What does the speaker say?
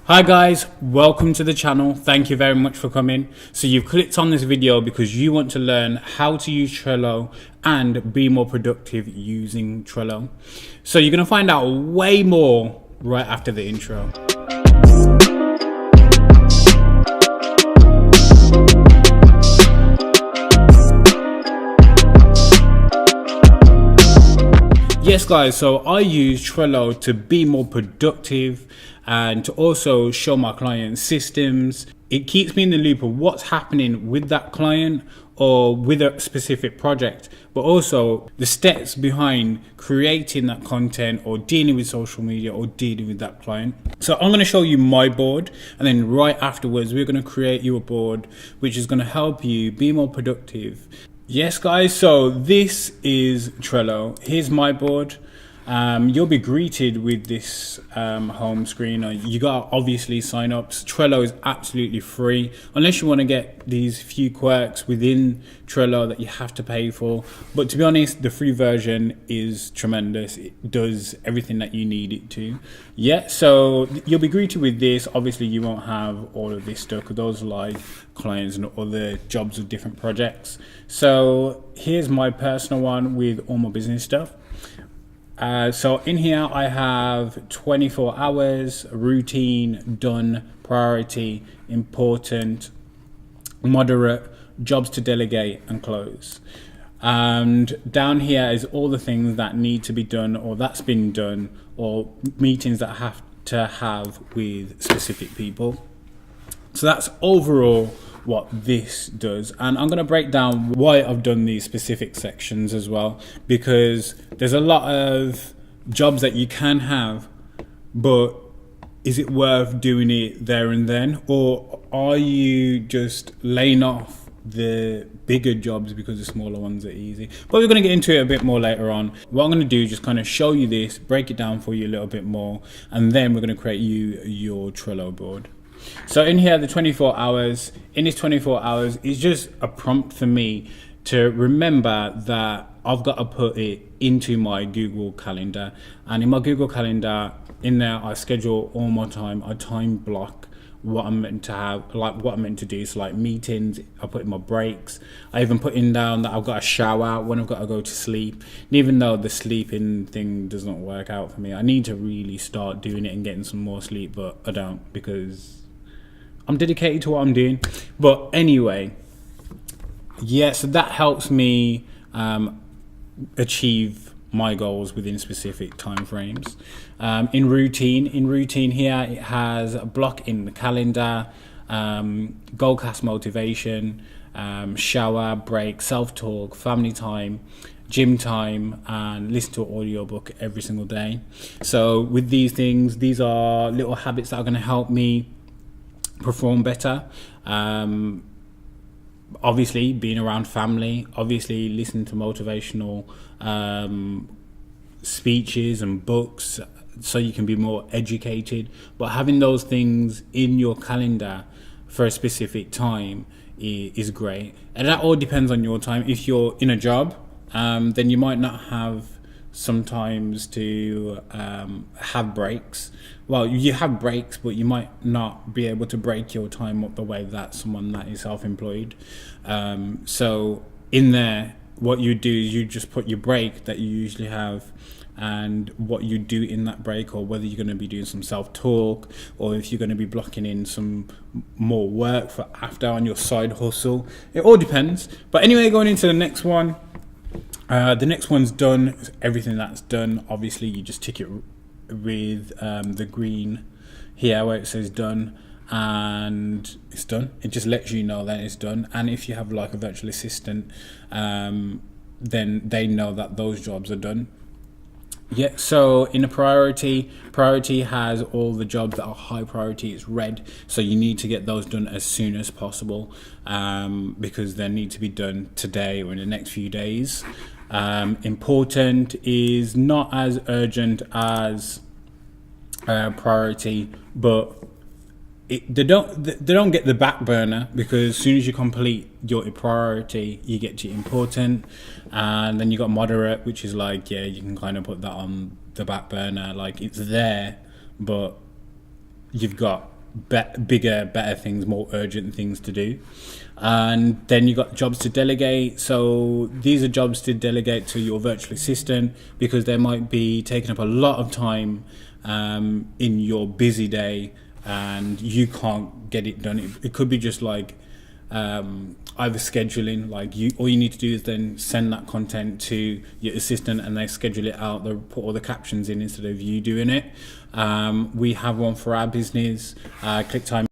Hi guys, welcome to the channel. Thank you very much for coming. So you've clicked on this video because you want to learn how to use Trello and be more productive using Trello. So you're going to find out way more right after the intro. Yes guys, so I use Trello to be more productive and to also show my clients systems. It keeps me in the loop of what's happening with that client or with a specific project, but also the steps behind creating that content or dealing with social media or dealing with that client. So I'm going to show you my board, and then right afterwards we're going to create you a board which is going to help you be more productive. Yes guys, so this is Trello. Here's my board. You'll be greeted with this home screen. You got obviously sign ups. Trello is absolutely free unless you want to get these few quirks within Trello that you have to pay for. But to be honest, the free version is tremendous. It does everything that you need it to. Yeah, so you'll be greeted with this. Obviously you won't have all of this stuff because those are like clients and other jobs of different projects. So here's my personal one with all my business stuff. So in here I have 24 hours, routine, done, priority, important, moderate, jobs to delegate and close. And down here is all the things that need to be done or that's been done or meetings that I have to have with specific people. So that's overall what this does, and I'm going to break down why I've done these specific sections as well, because there's a lot of jobs that you can have, but is it worth doing it there and then, or are you just laying off the bigger jobs because the smaller ones are easy? But we're going to get into it a bit more later on. What I'm going to do is just kind of show you this, break it down for you a little bit more, and then we're going to create you your Trello board. So in here, the 24 hours, in this 24 hours is just a prompt for me to remember that I've got to put it into my Google Calendar. And in my Google Calendar, in there, I schedule all my time. I time block what I'm meant to have, like what I'm meant to do. So like meetings, I put in my breaks. I even put in down that I've got to shower when I've got to go to sleep. And even though the sleeping thing does not work out for me, I need to really start doing it and getting some more sleep, but I don't because I'm dedicated to what I'm doing. But anyway, yeah, so that helps me achieve my goals within specific time frames. In routine here, it has a block in the calendar, goalcast motivation, shower, break, self-talk, family time, gym time, and listen to an audiobook every single day. So with these things, these are little habits that are going to help me perform better. Obviously being around family, obviously listening to motivational speeches and books so you can be more educated, but having those things in your calendar for a specific time is great. And that all depends on your time. If you're in a job, then you might not have sometimes to have breaks. Well, you have breaks, but you might not be able to break your time up the way that someone that is self-employed. So in there, what you do is you just put your break that you usually have and what you do in that break, or whether you're going to be doing some self-talk or if you're going to be blocking in some more work for after on your side hustle. It all depends. But anyway, going into the next one. The next one's done. Everything that's done, obviously you just tick it with the green here where it says done, and it's done. It just lets you know that it's done. And if you have like a virtual assistant, then they know that those jobs are done. Yeah, so in a priority has all the jobs that are high priority. It's red, so you need to get those done as soon as possible, because they need to be done today or in the next few days. Important is not as urgent as priority, but they don't get the back burner, because as soon as you complete your priority, you get to important, and then you got moderate, which is like, yeah, you can kind of put that on the back burner, like it's there, but you've got bigger, better things, more urgent things to do. And then you got jobs to delegate. So these are jobs to delegate to your virtual assistant because they might be taking up a lot of time in your busy day, and you can't get it done. It could be just like either scheduling, like all you need to do is then send that content to your assistant and they schedule it out. They put all the captions in instead of you doing it. We have one for our business, ClickTime.